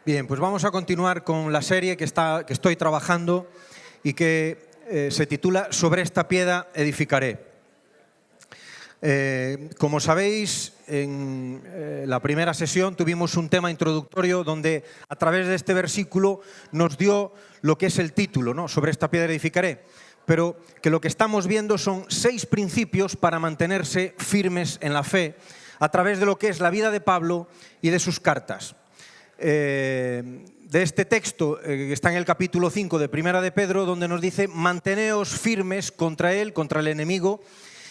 Bien, pues vamos a continuar con la serie que estoy trabajando y que se titula Sobre esta piedra edificaré. Como sabéis, en la primera sesión tuvimos un tema introductorio donde a través de este versículo nos dio lo que es el título, ¿no? Sobre esta piedra edificaré. Pero que lo que estamos viendo son 6 principios para mantenerse firmes en la fe a través de lo que es la vida de Pablo y de sus cartas. De este texto que está en el capítulo 5 de Primera de Pedro, donde nos dice: manteneos firmes contra él, contra el enemigo,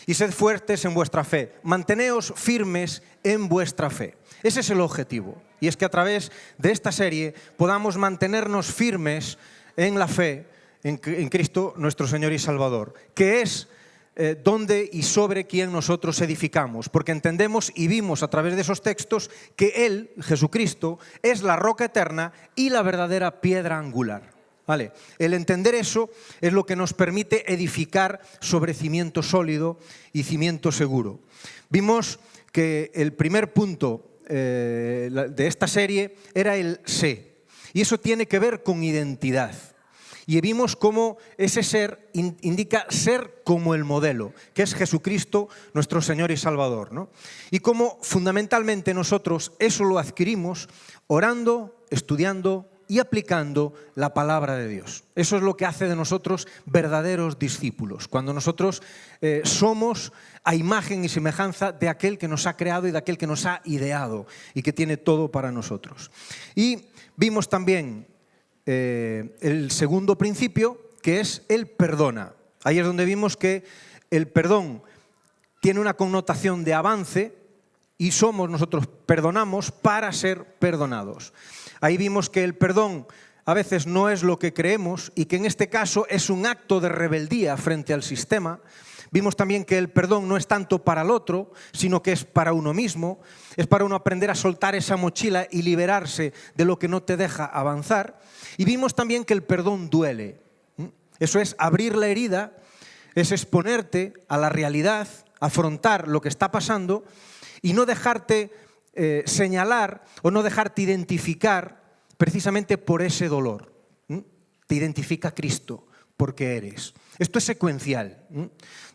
y sed fuertes en vuestra fe. Manteneos firmes en vuestra fe. Ese es el objetivo. Y es que a través de esta serie podamos mantenernos firmes en la fe en Cristo nuestro Señor y Salvador, que es donde y sobre quien nosotros edificamos, porque entendemos y vimos a través de esos textos que Él, Jesucristo, es la roca eterna y la verdadera piedra angular. ¿Vale? El entender eso es lo que nos permite edificar sobre cimiento sólido y cimiento seguro. Vimos que el primer punto de esta serie era el sé, y eso tiene que ver con identidad. Y vimos cómo ese ser indica ser como el modelo, que es Jesucristo, nuestro Señor y Salvador, ¿no? Y cómo fundamentalmente nosotros eso lo adquirimos orando, estudiando y aplicando la palabra de Dios. Eso es lo que hace de nosotros verdaderos discípulos, cuando nosotros somos a imagen y semejanza de aquel que nos ha creado y de aquel que nos ha ideado y que tiene todo para nosotros. Y vimos también el segundo principio, que es el perdona. Ahí es donde vimos que el perdón tiene una connotación de avance y nosotros perdonamos para ser perdonados. Ahí vimos que el perdón a veces no es lo que creemos y que en este caso es un acto de rebeldía frente al sistema. Vimos también que el perdón no es tanto para el otro, sino que es para uno mismo, es para uno aprender a soltar esa mochila y liberarse de lo que no te deja avanzar. Y vimos también que el perdón duele. Eso es abrir la herida, es exponerte a la realidad, afrontar lo que está pasando y no dejarte señalar o no dejarte identificar precisamente por ese dolor. Te identifica Cristo porque eres. Esto es secuencial.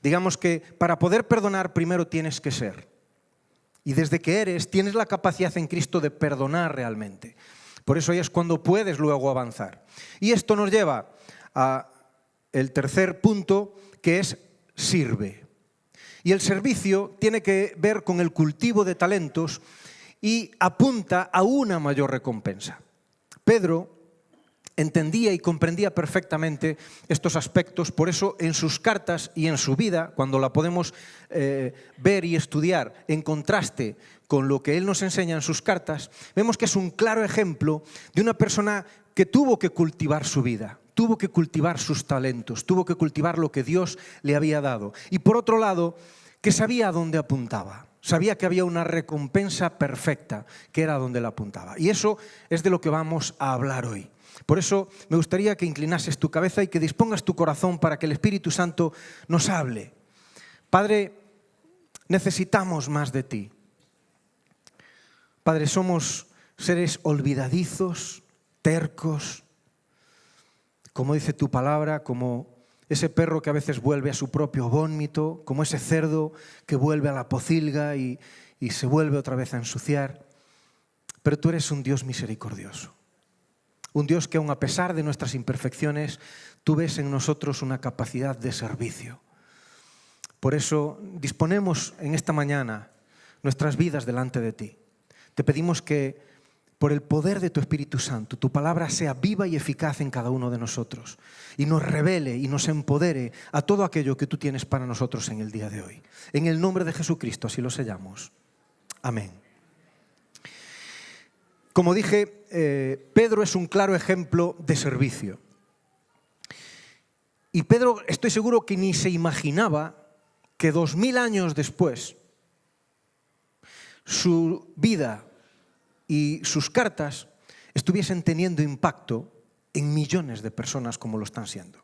Digamos que para poder perdonar primero tienes que ser. Y desde que eres, tienes la capacidad en Cristo de perdonar realmente. Por eso ahí es cuando puedes luego avanzar. Y esto nos lleva al tercer punto, que es sirve. Y el servicio tiene que ver con el cultivo de talentos y apunta a una mayor recompensa. Pedro entendía y comprendía perfectamente estos aspectos, por eso en sus cartas y en su vida, cuando la podemos ver y estudiar en contraste con lo que él nos enseña en sus cartas, vemos que es un claro ejemplo de una persona que tuvo que cultivar su vida, tuvo que cultivar sus talentos, tuvo que cultivar lo que Dios le había dado. Y por otro lado, que sabía a dónde apuntaba. Sabía que había una recompensa perfecta, que era a donde la apuntaba. Y eso es de lo que vamos a hablar hoy. Por eso me gustaría que inclinases tu cabeza y que dispongas tu corazón para que el Espíritu Santo nos hable. Padre, necesitamos más de ti. Padre, somos seres olvidadizos, tercos, como dice tu palabra, como ese perro que a veces vuelve a su propio vómito, como ese cerdo que vuelve a la pocilga y se vuelve otra vez a ensuciar. Pero tú eres un Dios misericordioso. Un Dios que aun a pesar de nuestras imperfecciones, tú ves en nosotros una capacidad de servicio. Por eso disponemos en esta mañana nuestras vidas delante de ti. Te pedimos que por el poder de tu Espíritu Santo, tu palabra sea viva y eficaz en cada uno de nosotros y nos revele y nos empodere a todo aquello que tú tienes para nosotros en el día de hoy. En el nombre de Jesucristo, así lo sellamos. Amén. Como dije, Pedro es un claro ejemplo de servicio. Y Pedro, estoy seguro que ni se imaginaba que 2000 años después su vida y sus cartas estuviesen teniendo impacto en millones de personas como lo están siendo.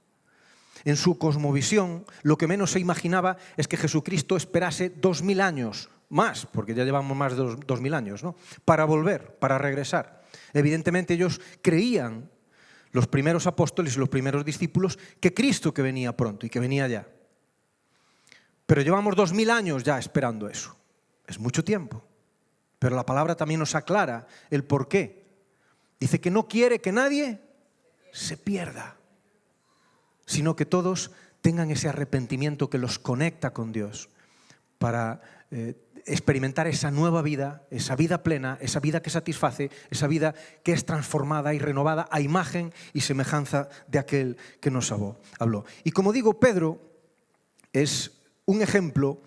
En su cosmovisión, lo que menos se imaginaba es que Jesucristo esperase 2000 años más, porque ya llevamos más de 2000 años, ¿no?, para volver, para regresar. Evidentemente ellos creían, los primeros apóstoles y los primeros discípulos, que Cristo que venía pronto y que venía ya. Pero llevamos 2000 años ya esperando eso. Es mucho tiempo. Pero la palabra también nos aclara el por qué. Dice que no quiere que nadie se pierda, sino que todos tengan ese arrepentimiento que los conecta con Dios para experimentar esa nueva vida, esa vida plena, esa vida que satisface, esa vida que es transformada y renovada a imagen y semejanza de aquel que nos habló. Y como digo, Pedro es un ejemplo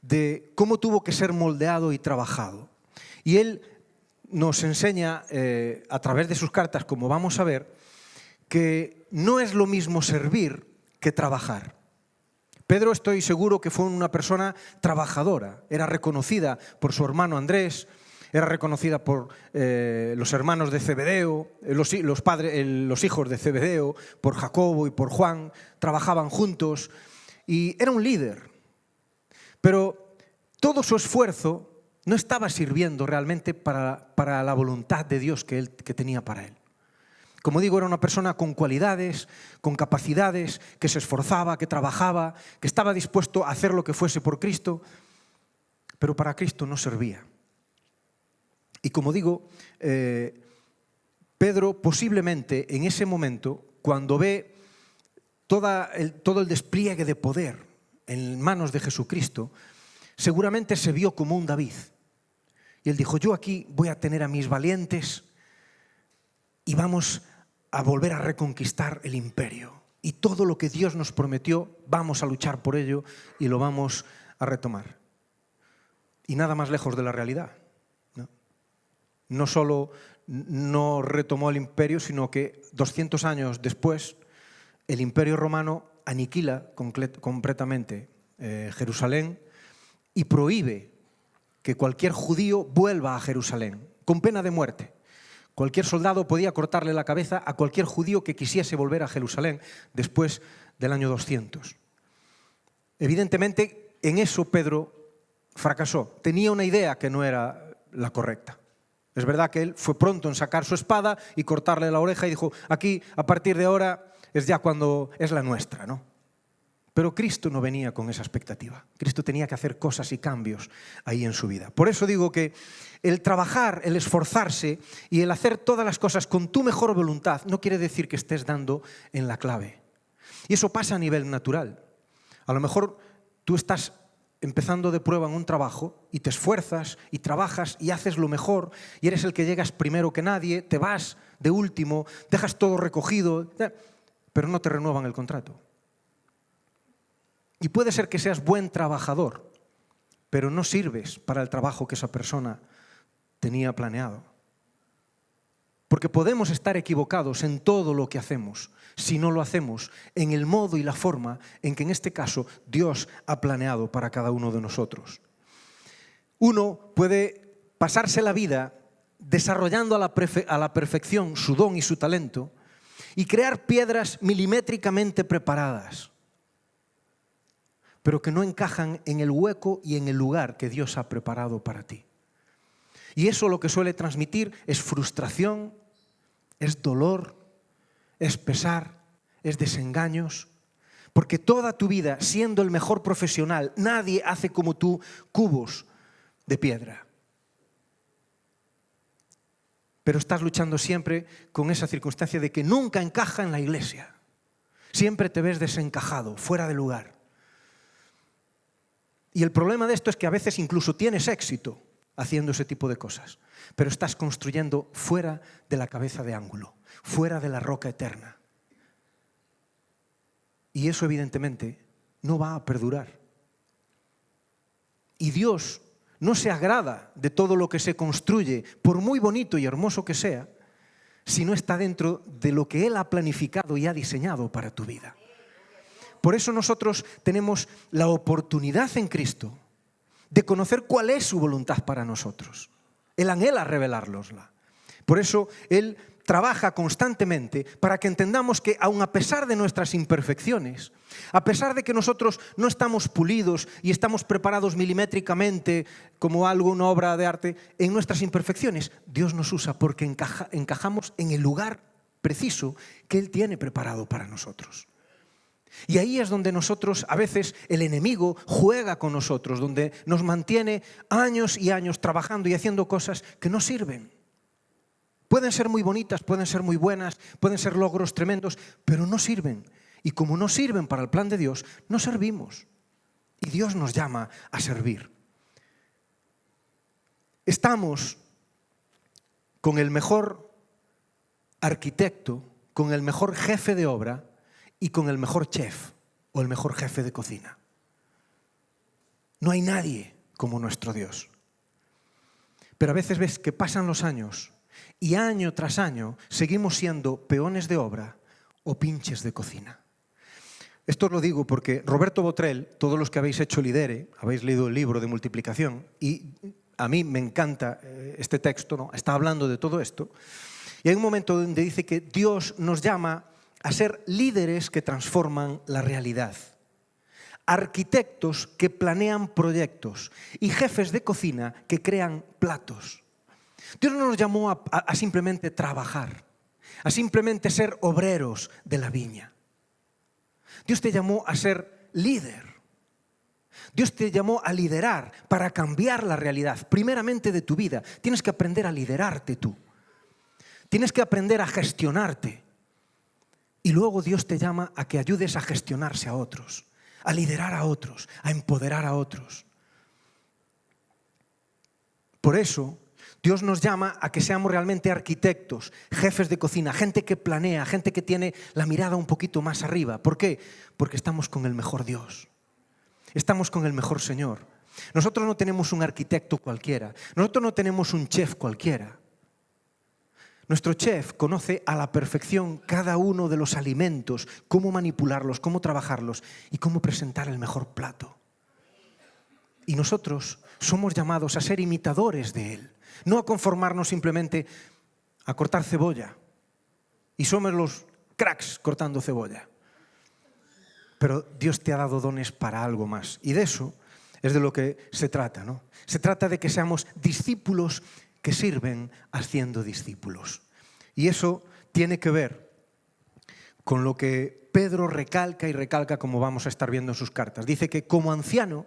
de cómo tuvo que ser moldeado y trabajado. Y él nos enseña a través de sus cartas, como vamos a ver, que no es lo mismo servir que trabajar. Pedro, estoy seguro que fue una persona trabajadora, era reconocida por su hermano Andrés, era reconocida por los hermanos de Zebedeo, los hijos de Zebedeo, por Jacobo y por Juan, trabajaban juntos y era un líder. Pero todo su esfuerzo no estaba sirviendo realmente para la voluntad de Dios que tenía para él. Como digo, era una persona con cualidades, con capacidades, que se esforzaba, que trabajaba, que estaba dispuesto a hacer lo que fuese por Cristo, pero para Cristo no servía. Y como digo, Pedro posiblemente en ese momento, cuando ve todo el despliegue de poder en manos de Jesucristo, seguramente se vio como un David. Y él dijo, yo aquí voy a tener a mis valientes y vamos a volver a reconquistar el imperio. Y todo lo que Dios nos prometió, vamos a luchar por ello y lo vamos a retomar. Y nada más lejos de la realidad. No solo no retomó el imperio, sino que 200 años después, el imperio romano aniquila completamente Jerusalén y prohíbe que cualquier judío vuelva a Jerusalén, con pena de muerte. Cualquier soldado podía cortarle la cabeza a cualquier judío que quisiese volver a Jerusalén después del año 200. Evidentemente, en eso Pedro fracasó. Tenía una idea que no era la correcta. Es verdad que él fue pronto en sacar su espada y cortarle la oreja y dijo, aquí, a partir de ahora, es ya cuando es la nuestra, ¿no? Pero Cristo no venía con esa expectativa. Cristo tenía que hacer cosas y cambios ahí en su vida. Por eso digo que el trabajar, el esforzarse y el hacer todas las cosas con tu mejor voluntad no quiere decir que estés dando en la clave. Y eso pasa a nivel natural. A lo mejor tú estás empezando de prueba en un trabajo y te esfuerzas y trabajas y haces lo mejor y eres el que llegas primero que nadie, te vas de último, dejas todo recogido, pero no te renuevan el contrato. Y puede ser que seas buen trabajador, pero no sirves para el trabajo que esa persona tenía planeado. Porque podemos estar equivocados en todo lo que hacemos si no lo hacemos en el modo y la forma en que en este caso Dios ha planeado para cada uno de nosotros. Uno puede pasarse la vida desarrollando a la perfección su don y su talento y crear piedras milimétricamente preparadas, pero que no encajan en el hueco y en el lugar que Dios ha preparado para ti. Y eso lo que suele transmitir es frustración, es dolor, es pesar, es desengaños, porque toda tu vida, siendo el mejor profesional, nadie hace como tú cubos de piedra. Pero estás luchando siempre con esa circunstancia de que nunca encaja en la iglesia. Siempre te ves desencajado, fuera de lugar. Y el problema de esto es que a veces incluso tienes éxito haciendo ese tipo de cosas, pero estás construyendo fuera de la cabeza de ángulo, fuera de la roca eterna. Y eso evidentemente no va a perdurar. Y Dios no se agrada de todo lo que se construye, por muy bonito y hermoso que sea, si no está dentro de lo que Él ha planificado y ha diseñado para tu vida. Por eso nosotros tenemos la oportunidad en Cristo de conocer cuál es su voluntad para nosotros. Él anhela revelárnosla. Por eso Él trabaja constantemente para que entendamos que aun a pesar de nuestras imperfecciones, a pesar de que nosotros no estamos pulidos y estamos preparados milimétricamente como algo, una obra de arte, en nuestras imperfecciones, Dios nos usa porque encajamos en el lugar preciso que Él tiene preparado para nosotros. Y ahí es donde nosotros, a veces, el enemigo juega con nosotros, donde nos mantiene años y años trabajando y haciendo cosas que no sirven. Pueden ser muy bonitas, pueden ser muy buenas, pueden ser logros tremendos, pero no sirven. Y como no sirven para el plan de Dios, no servimos. Y Dios nos llama a servir. Estamos con el mejor arquitecto, con el mejor jefe de obra y con el mejor chef o el mejor jefe de cocina. No hay nadie como nuestro Dios. Pero a veces ves que pasan los años y año tras año seguimos siendo peones de obra o pinches de cocina. Esto os lo digo porque Roberto Botrel, todos los que habéis hecho Lidere, habéis leído el libro de multiplicación y a mí me encanta este texto, ¿no? Está hablando de todo esto. Y hay un momento donde dice que Dios nos llama a ser líderes que transforman la realidad, arquitectos que planean proyectos y jefes de cocina que crean platos. Dios no nos llamó a simplemente trabajar, a simplemente ser obreros de la viña. Dios te llamó a ser líder. Dios te llamó a liderar para cambiar la realidad, primeramente de tu vida. Tienes que aprender a liderarte tú. Tienes que aprender a gestionarte. Y luego Dios te llama a que ayudes a gestionarse a otros, a liderar a otros, a empoderar a otros. Por eso, Dios nos llama a que seamos realmente arquitectos, jefes de cocina, gente que planea, gente que tiene la mirada un poquito más arriba. ¿Por qué? Porque estamos con el mejor Dios. Estamos con el mejor Señor. Nosotros no tenemos un arquitecto cualquiera. Nosotros no tenemos un chef cualquiera. Nuestro chef conoce a la perfección cada uno de los alimentos, cómo manipularlos, cómo trabajarlos y cómo presentar el mejor plato. Y nosotros somos llamados a ser imitadores de Él, no a conformarnos simplemente a cortar cebolla. Y somos los cracks cortando cebolla. Pero Dios te ha dado dones para algo más. Y de eso es de lo que se trata, ¿no? Se trata de que seamos discípulos que sirven haciendo discípulos. Y eso tiene que ver con lo que Pedro recalca y recalca, como vamos a estar viendo en sus cartas. Dice que como anciano,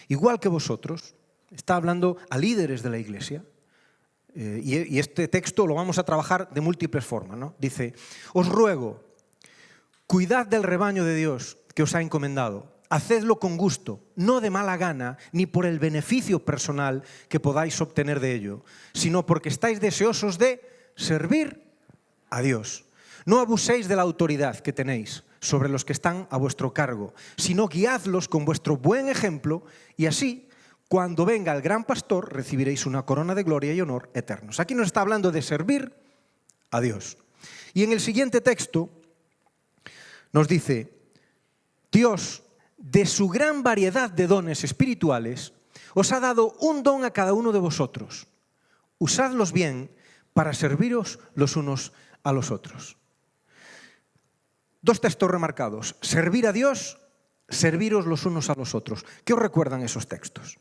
igual que vosotros, está hablando a líderes de la iglesia, y este texto lo vamos a trabajar de múltiples formas, ¿no? Dice, os ruego, cuidad del rebaño de Dios que os ha encomendado. Hacedlo con gusto, no de mala gana, ni por el beneficio personal que podáis obtener de ello, sino porque estáis deseosos de servir a Dios. No abuséis de la autoridad que tenéis sobre los que están a vuestro cargo, sino guiadlos con vuestro buen ejemplo y así, cuando venga el gran pastor, recibiréis una corona de gloria y honor eternos. Aquí nos está hablando de servir a Dios. Y en el siguiente texto nos dice, Dios, de su gran variedad de dones espirituales, os ha dado un don a cada uno de vosotros. Usadlos bien para serviros los unos a los otros. Dos textos remarcados. Servir a Dios, serviros los unos a los otros. ¿Qué os recuerdan esos textos?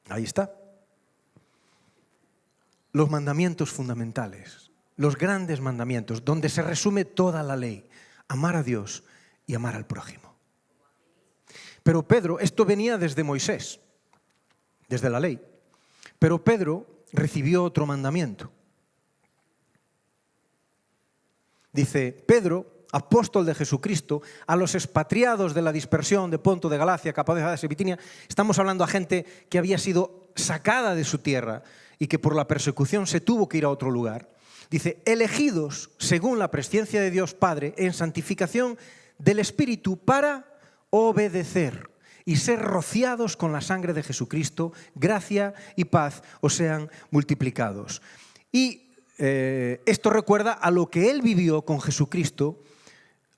Ahí está. Los mandamientos fundamentales. Los grandes mandamientos, donde se resume toda la ley, amar a Dios y amar al prójimo. Pero Pedro, esto venía desde Moisés, desde la ley, pero Pedro recibió otro mandamiento. Dice, Pedro, apóstol de Jesucristo, a los expatriados de la dispersión de Ponto, de Galacia, Capadocia, de Bitinia, estamos hablando a gente que había sido sacada de su tierra y que por la persecución se tuvo que ir a otro lugar. Dice, elegidos según la presciencia de Dios Padre en santificación del Espíritu para obedecer y ser rociados con la sangre de Jesucristo, gracia y paz os sean multiplicados. Y esto recuerda a lo que él vivió con Jesucristo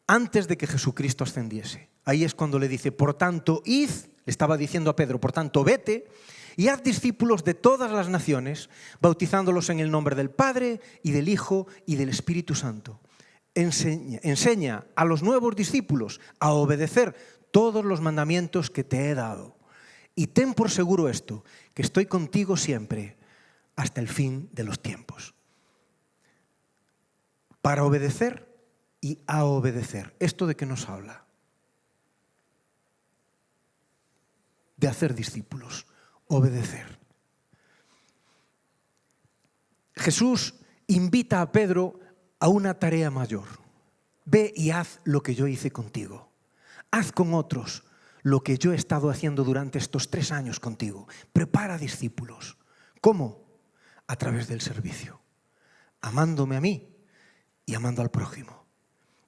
antes de que Jesucristo ascendiese. Ahí es cuando le dice, por tanto, id le estaba diciendo a Pedro, por tanto, vete y haz discípulos de todas las naciones, bautizándolos en el nombre del Padre y del Hijo y del Espíritu Santo. Enseña a los nuevos discípulos a obedecer todos los mandamientos que te he dado. Y ten por seguro esto, que estoy contigo siempre hasta el fin de los tiempos. Para obedecer y a obedecer. ¿Esto de qué nos habla? De hacer discípulos, obedecer. Jesús invita a Pedro a una tarea mayor. Ve y haz lo que yo hice contigo. Haz con otros lo que yo he estado haciendo durante estos 3 años contigo. Prepara discípulos. ¿Cómo? A través del servicio. Amándome a mí y amando al prójimo.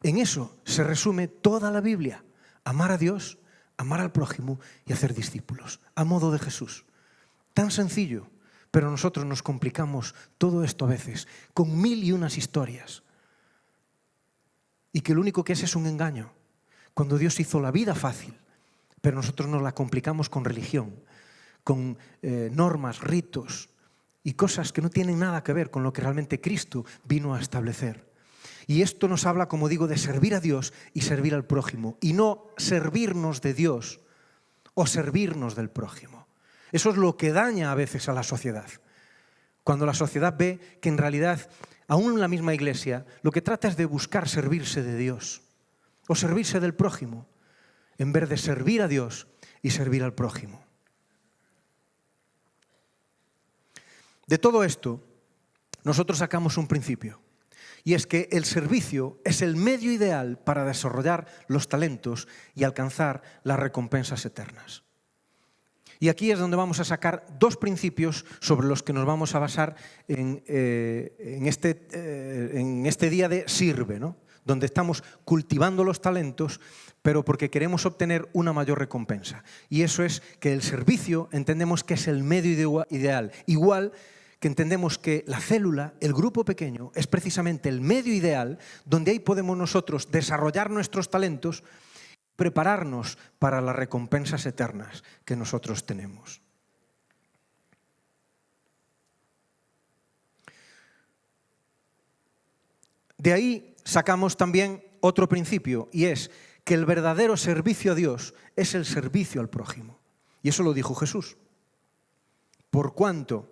En eso se resume toda la Biblia. Amar a Dios, amar al prójimo y hacer discípulos. A modo de Jesús. Tan sencillo, pero nosotros nos complicamos todo esto a veces con 1001 historias. Y que lo único que es un engaño. Cuando Dios hizo la vida fácil, pero nosotros nos la complicamos con religión, con normas, ritos y cosas que no tienen nada que ver con lo que realmente Cristo vino a establecer. Y esto nos habla, como digo, de servir a Dios y servir al prójimo, y no servirnos de Dios o servirnos del prójimo. Eso es lo que daña a veces a la sociedad. Cuando la sociedad ve que en realidad, aún en la misma iglesia, lo que trata es de buscar servirse de Dios o servirse del prójimo, en vez de servir a Dios y servir al prójimo. De todo esto, nosotros sacamos un principio, y es que el servicio es el medio ideal para desarrollar los talentos y alcanzar las recompensas eternas. Y aquí es donde vamos a sacar 2 principios sobre los que nos vamos a basar en este día de Sirve, ¿no? Donde estamos cultivando los talentos, pero porque queremos obtener una mayor recompensa. Y eso es que el servicio entendemos que es el medio ideal. Igual que entendemos que la célula, el grupo pequeño, es precisamente el medio ideal donde ahí podemos nosotros desarrollar nuestros talentos, prepararnos para las recompensas eternas que nosotros tenemos. De ahí sacamos también otro principio, y es que el verdadero servicio a Dios es el servicio al prójimo. Y eso lo dijo Jesús. Por cuanto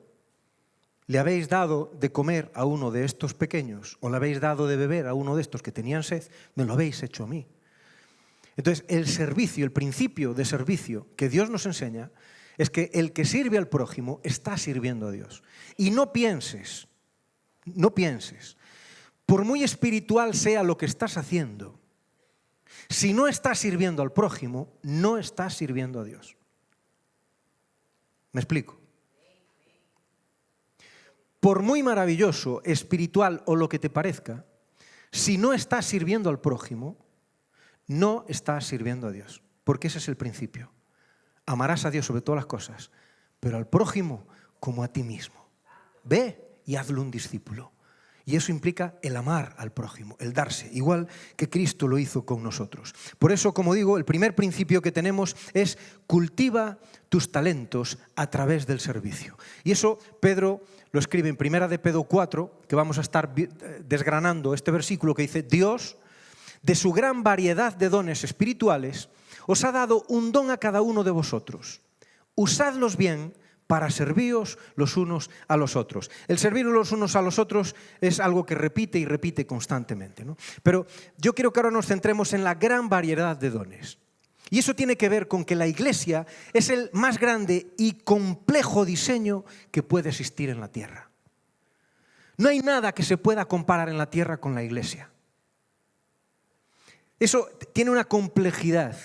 le habéis dado de comer a uno de estos pequeños, o le habéis dado de beber a uno de estos que tenían sed, me lo habéis hecho a mí. Entonces, el servicio, el principio de servicio que Dios nos enseña es que el que sirve al prójimo está sirviendo a Dios. Y no pienses, por muy espiritual sea lo que estás haciendo, si no estás sirviendo al prójimo, no estás sirviendo a Dios. ¿Me explico? Por muy maravilloso, espiritual o lo que te parezca, si no estás sirviendo al prójimo, no estás sirviendo a Dios. Porque ese es el principio. Amarás a Dios sobre todas las cosas, pero al prójimo como a ti mismo. Ve y hazlo un discípulo. Y eso implica el amar al prójimo, el darse, igual que Cristo lo hizo con nosotros. Por eso, como digo, el primer principio que tenemos es cultiva tus talentos a través del servicio. Y eso Pedro lo escribe en 1 de Pedro 4, que vamos a estar desgranando este versículo que dice: Dios, de su gran variedad de dones espirituales, os ha dado un don a cada uno de vosotros. Usadlos bien para serviros los unos a los otros. El servir los unos a los otros es algo que repite y repite constantemente, ¿no? Pero yo quiero que ahora nos centremos en la gran variedad de dones. Y eso tiene que ver con que la Iglesia es el más grande y complejo diseño que puede existir en la tierra. No hay nada que se pueda comparar en la tierra con la Iglesia. Eso tiene una complejidad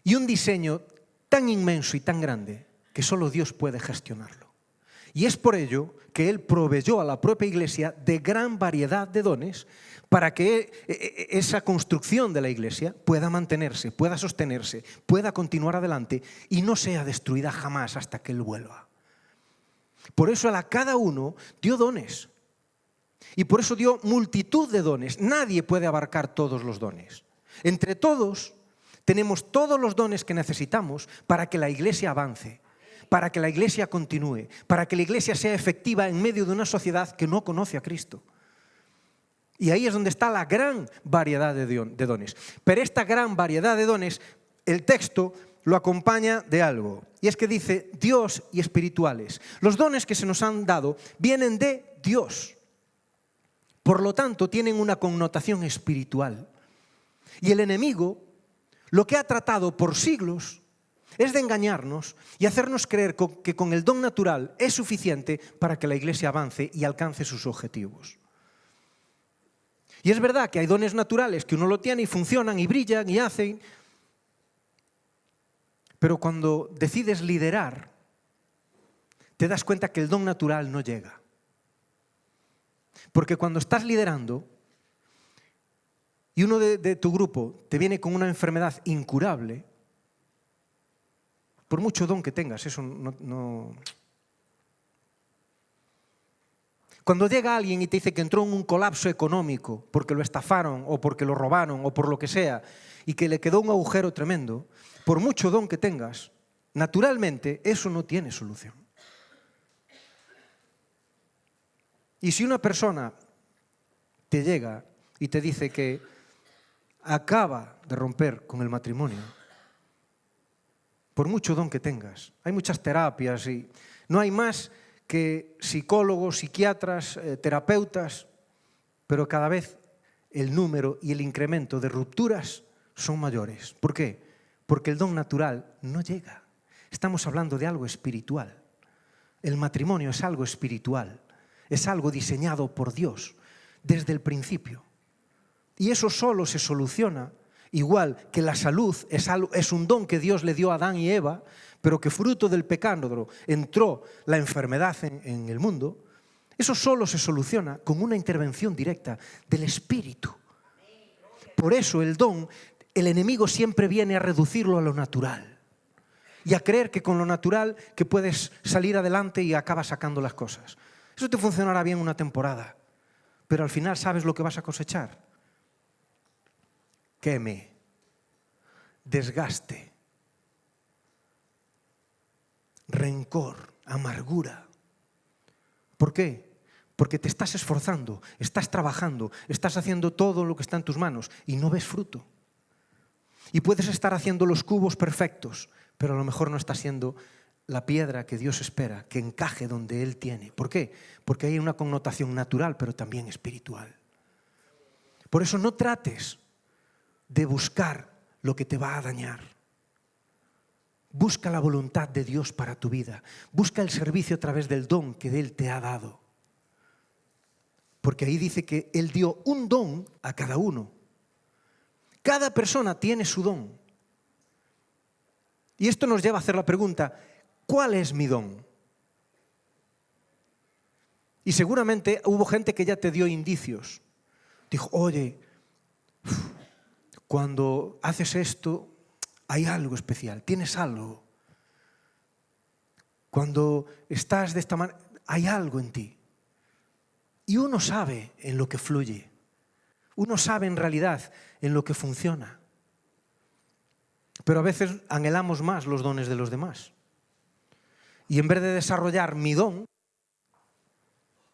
y un diseño tan inmenso y tan grande que solo Dios puede gestionarlo. Y es por ello que Él proveyó a la propia Iglesia de gran variedad de dones para que esa construcción de la Iglesia pueda mantenerse, pueda sostenerse, pueda continuar adelante y no sea destruida jamás hasta que Él vuelva. Por eso a cada uno dio dones. Y por eso dio multitud de dones. Nadie puede abarcar todos los dones. Entre todos Tenemos todos los dones que necesitamos para que la Iglesia avance, para que la Iglesia continúe, para que la Iglesia sea efectiva en medio de una sociedad que no conoce a Cristo. Y ahí es donde está la gran variedad de dones. Pero esta gran variedad de dones, el texto lo acompaña de algo. Y es que dice Dios y espirituales. Los dones que se nos han dado vienen de Dios. Por lo tanto, tienen una connotación espiritual. Y el enemigo lo que ha tratado por siglos es de engañarnos y hacernos creer que con el don natural es suficiente para que la Iglesia avance y alcance sus objetivos. Y es verdad que hay dones naturales que uno lo tiene y funcionan y brillan y hacen, pero cuando decides liderar, te das cuenta que el don natural no llega. Porque cuando estás liderando y uno de tu grupo te viene con una enfermedad incurable, por mucho don que tengas, eso no. Cuando llega alguien y te dice que entró en un colapso económico porque lo estafaron o porque lo robaron o por lo que sea y que le quedó un agujero tremendo, por mucho don que tengas, naturalmente eso no tiene solución. Y si una persona te llega y te dice que acaba de romper con el matrimonio, por mucho don que tengas, hay muchas terapias y no hay más que psicólogos, psiquiatras, terapeutas, pero cada vez el número y el incremento de rupturas son mayores. ¿Por qué? Porque el don natural no llega. Estamos hablando de algo espiritual. El matrimonio es algo espiritual, es algo diseñado por Dios desde el principio. Y eso solo se soluciona, igual que la salud es un don que Dios le dio a Adán y Eva, pero que fruto del pecado entró la enfermedad en el mundo. Eso solo se soluciona con una intervención directa del Espíritu. Por eso el don, el enemigo siempre viene a reducirlo a lo natural y a creer que con lo natural que puedes salir adelante y acabas sacando las cosas. Eso te funcionará bien una temporada, pero al final ¿sabes lo que vas a cosechar? Queme, desgaste, rencor, amargura. ¿Por qué? Porque te estás esforzando, estás trabajando, estás haciendo todo lo que está en tus manos y no ves fruto. Y puedes estar haciendo los cubos perfectos, pero a lo mejor no está siendo la piedra que Dios espera, que encaje donde Él tiene. ¿Por qué? Porque hay una connotación natural, pero también espiritual. Por eso no trates de buscar lo que te va a dañar. Busca la voluntad de Dios para tu vida. Busca el servicio a través del don que Él te ha dado. Porque ahí dice que Él dio un don a cada uno. Cada persona tiene su don. Y esto nos lleva a hacer la pregunta, ¿cuál es mi don? Y seguramente hubo gente que ya te dio indicios. Dijo, oye, cuando haces esto, hay algo especial, tienes algo. Cuando estás de esta manera, hay algo en ti. Y uno sabe en lo que fluye. Uno sabe en realidad en lo que funciona. Pero a veces anhelamos más los dones de los demás. Y en vez de desarrollar mi don,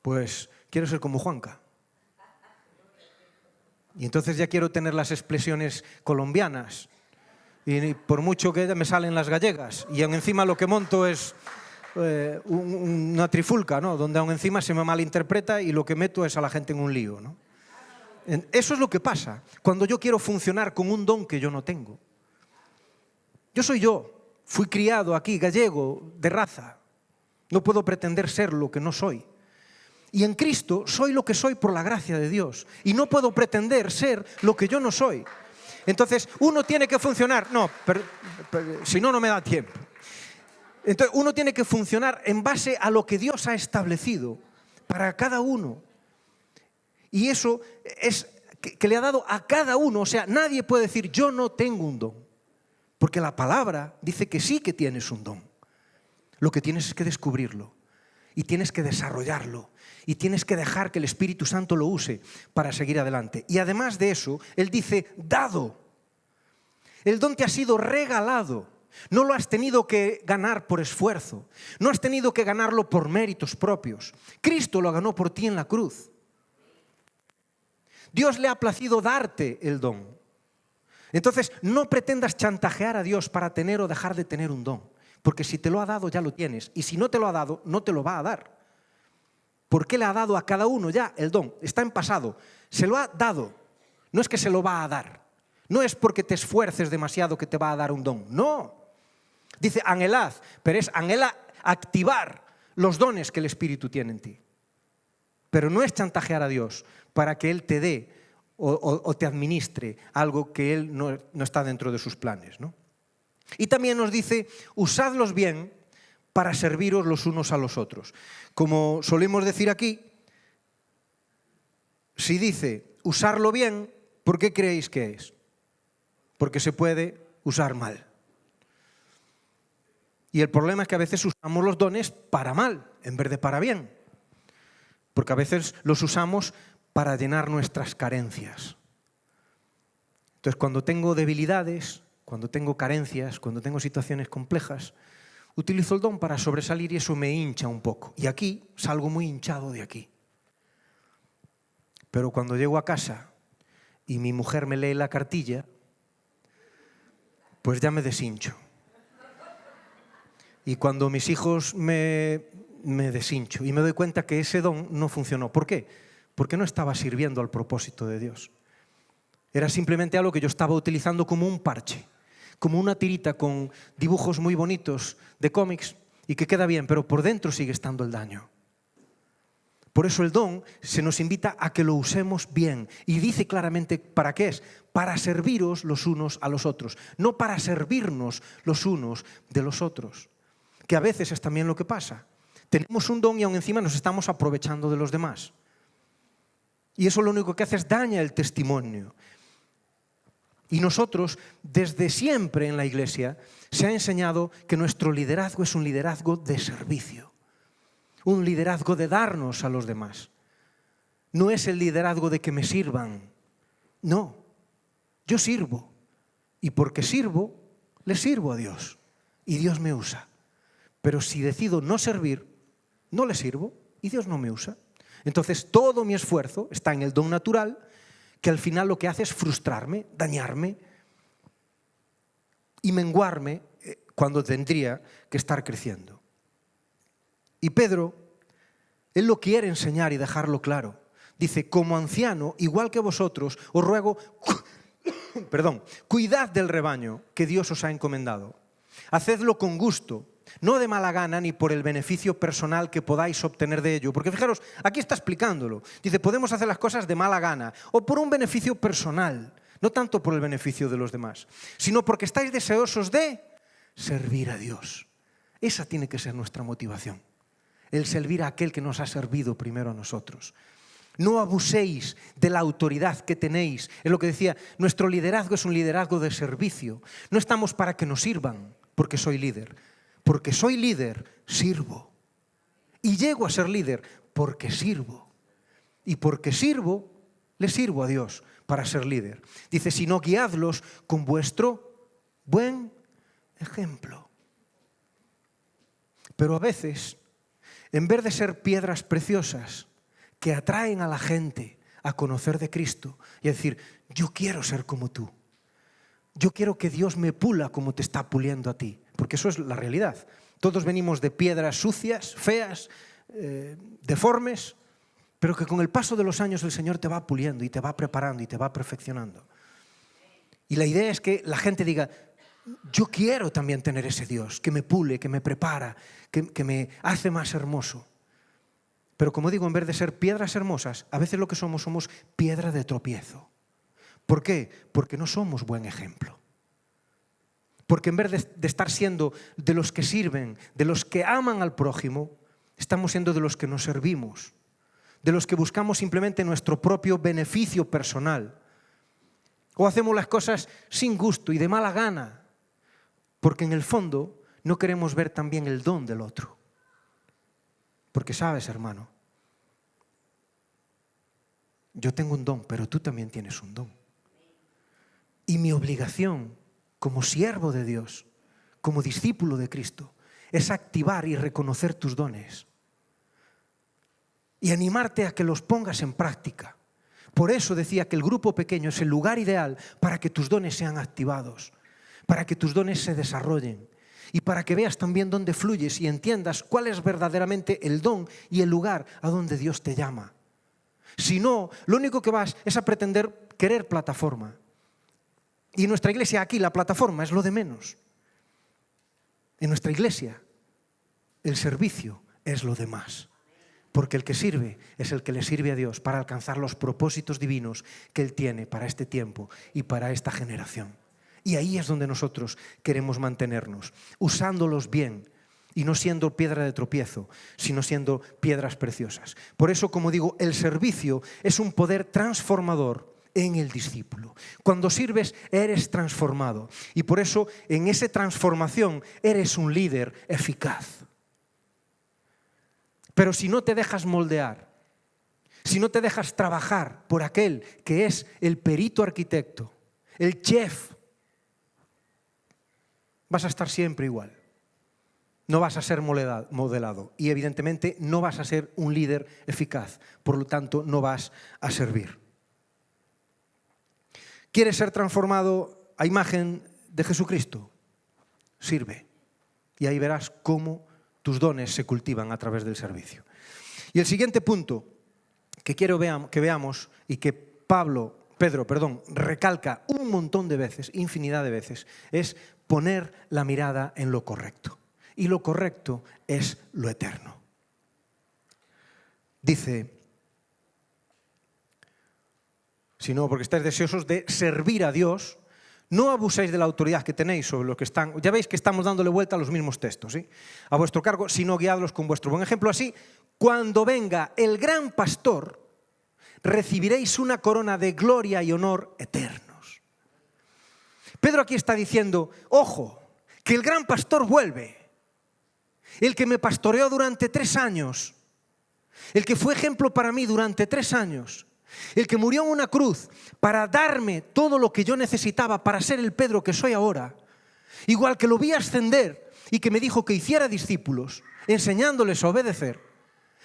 pues quiero ser como Juanca. Y entonces ya quiero tener las expresiones colombianas. Y por mucho que me salen las gallegas. Y aún encima lo que monto es una trifulca, ¿no? Donde aún encima se me malinterpreta y lo que meto es a la gente en un lío, ¿no? Eso es lo que pasa cuando yo quiero funcionar con un don que yo no tengo. Yo soy yo. Fui criado aquí, gallego, de raza. No puedo pretender ser lo que no soy. Y en Cristo soy lo que soy por la gracia de Dios. Y no puedo pretender ser lo que yo no soy. Entonces, uno tiene que funcionar. No, si no, no me da tiempo. Entonces, uno tiene que funcionar en base a lo que Dios ha establecido para cada uno. Y eso es que le ha dado a cada uno. O sea, nadie puede decir, yo no tengo un don. Porque la palabra dice que sí que tienes un don. Lo que tienes es que descubrirlo. Y tienes que desarrollarlo. Y tienes que dejar que el Espíritu Santo lo use para seguir adelante. Y además de eso, Él dice, dado. El don te ha sido regalado. No lo has tenido que ganar por esfuerzo. No has tenido que ganarlo por méritos propios. Cristo lo ganó por ti en la cruz. Dios le ha placido darte el don. Entonces, no pretendas chantajear a Dios para tener o dejar de tener un don. Porque si te lo ha dado, ya lo tienes. Y si no te lo ha dado, no te lo va a dar. Porque le ha dado a cada uno ya el don. Está en pasado. Se lo ha dado. No es que se lo va a dar. No es porque te esfuerces demasiado que te va a dar un don. No. Dice anhelad, pero es anhela activar los dones que el Espíritu tiene en ti. Pero no es chantajear a Dios para que Él te dé o te administre algo que Él no está dentro de sus planes, ¿no? Y también nos dice, usadlos bien para serviros los unos a los otros. Como solemos decir aquí, si dice usarlo bien, ¿por qué creéis que es? Porque se puede usar mal. Y el problema es que a veces usamos los dones para mal, en vez de para bien. Porque a veces los usamos para llenar nuestras carencias. Entonces, cuando tengo debilidades, cuando tengo carencias, cuando tengo situaciones complejas, utilizo el don para sobresalir y eso me hincha un poco. Y aquí salgo muy hinchado de aquí. Pero cuando llego a casa y mi mujer me lee la cartilla, pues ya me deshincho. Y cuando mis hijos me deshincho y me doy cuenta que ese don no funcionó. ¿Por qué? Porque no estaba sirviendo al propósito de Dios. Era simplemente algo que yo estaba utilizando como un parche, como una tirita con dibujos muy bonitos de cómics y que queda bien, pero por dentro sigue estando el daño. Por eso el don se nos invita a que lo usemos bien. Y dice claramente para qué es. Para serviros los unos a los otros. No para servirnos los unos de los otros. Que a veces es también lo que pasa. Tenemos un don y aún encima nos estamos aprovechando de los demás. Y eso lo único que hace es daña el testimonio. Y nosotros, desde siempre en la Iglesia, se ha enseñado que nuestro liderazgo es un liderazgo de servicio. Un liderazgo de darnos a los demás. No es el liderazgo de que me sirvan. No, yo sirvo. Y porque sirvo, le sirvo a Dios. Y Dios me usa. Pero si decido no servir, no le sirvo y Dios no me usa. Entonces todo mi esfuerzo está en el don natural, que al final lo que hace es frustrarme, dañarme y menguarme cuando tendría que estar creciendo. Y Pedro, él lo quiere enseñar y dejarlo claro. Dice, como anciano, igual que vosotros, os ruego, cuidad del rebaño que Dios os ha encomendado. Hacedlo con gusto, no de mala gana ni por el beneficio personal que podáis obtener de ello. Porque fijaros, aquí está explicándolo. Dice, podemos hacer las cosas de mala gana o por un beneficio personal, no tanto por el beneficio de los demás, sino porque estáis deseosos de servir a Dios. Esa tiene que ser nuestra motivación. El servir a aquel que nos ha servido primero a nosotros. No abuséis de la autoridad que tenéis. Es lo que decía, nuestro liderazgo es un liderazgo de servicio. No estamos para que nos sirvan porque soy líder. Porque soy líder, sirvo. Y llego a ser líder porque sirvo. Y porque sirvo, le sirvo a Dios para ser líder. Dice, si no, guiadlos con vuestro buen ejemplo. Pero a veces, en vez de ser piedras preciosas que atraen a la gente a conocer de Cristo y a decir, yo quiero ser como tú. Yo quiero que Dios me pula como te está puliendo a ti. Porque eso es la realidad. Todos venimos de piedras sucias, feas, deformes, pero que con el paso de los años el Señor te va puliendo y te va preparando y te va perfeccionando. Y la idea es que la gente diga, yo quiero también tener ese Dios que me pule, que me prepara, que me hace más hermoso. Pero como digo, en vez de ser piedras hermosas, a veces lo que somos piedra de tropiezo. ¿Por qué? Porque no somos buen ejemplo. Porque en vez de estar siendo de los que sirven, de los que aman al prójimo, estamos siendo de los que nos servimos, de los que buscamos simplemente nuestro propio beneficio personal. O hacemos las cosas sin gusto y de mala gana, porque en el fondo no queremos ver también el don del otro. Porque sabes, hermano, yo tengo un don, pero tú también tienes un don. Y mi obligación como siervo de Dios, como discípulo de Cristo, es activar y reconocer tus dones y animarte a que los pongas en práctica. Por eso decía que el grupo pequeño es el lugar ideal para que tus dones sean activados, para que tus dones se desarrollen y para que veas también dónde fluyes y entiendas cuál es verdaderamente el don y el lugar a donde Dios te llama. Si no, lo único que vas es a pretender querer plataforma. Y en nuestra iglesia aquí la plataforma es lo de menos. En nuestra iglesia el servicio es lo de más. Porque el que sirve es el que le sirve a Dios para alcanzar los propósitos divinos que Él tiene para este tiempo y para esta generación. Y ahí es donde nosotros queremos mantenernos, usándolos bien y no siendo piedra de tropiezo, sino siendo piedras preciosas. Por eso, como digo, el servicio es un poder transformador en el discípulo. Cuando sirves, eres transformado. Y por eso, en esa transformación, eres un líder eficaz. Pero si no te dejas moldear, si no te dejas trabajar por aquel que es el perito arquitecto, el chef, vas a estar siempre igual. No vas a ser modelado y evidentemente no vas a ser un líder eficaz. Por lo tanto, no vas a servir. ¿Quieres ser transformado a imagen de Jesucristo? Sirve. Y ahí verás cómo tus dones se cultivan a través del servicio. Y el siguiente punto que quiero que veamos y que Pedro, recalca un montón de veces, infinidad de veces, es poner la mirada en lo correcto. Y lo correcto es lo eterno. Dice, si no, porque estáis deseosos de servir a Dios, no abuséis de la autoridad que tenéis sobre los que están. Ya veis que estamos dándole vuelta a los mismos textos, ¿sí? A vuestro cargo, sino guiadlos con vuestro buen ejemplo. Así, cuando venga el gran pastor, recibiréis una corona de gloria y honor eternos. Pedro aquí está diciendo, ojo, que el gran pastor vuelve. El que me pastoreó durante 3 años, el que fue ejemplo para mí durante 3 años, el que murió en una cruz para darme todo lo que yo necesitaba para ser el Pedro que soy ahora, igual que lo vi ascender y que me dijo que hiciera discípulos, enseñándoles a obedecer,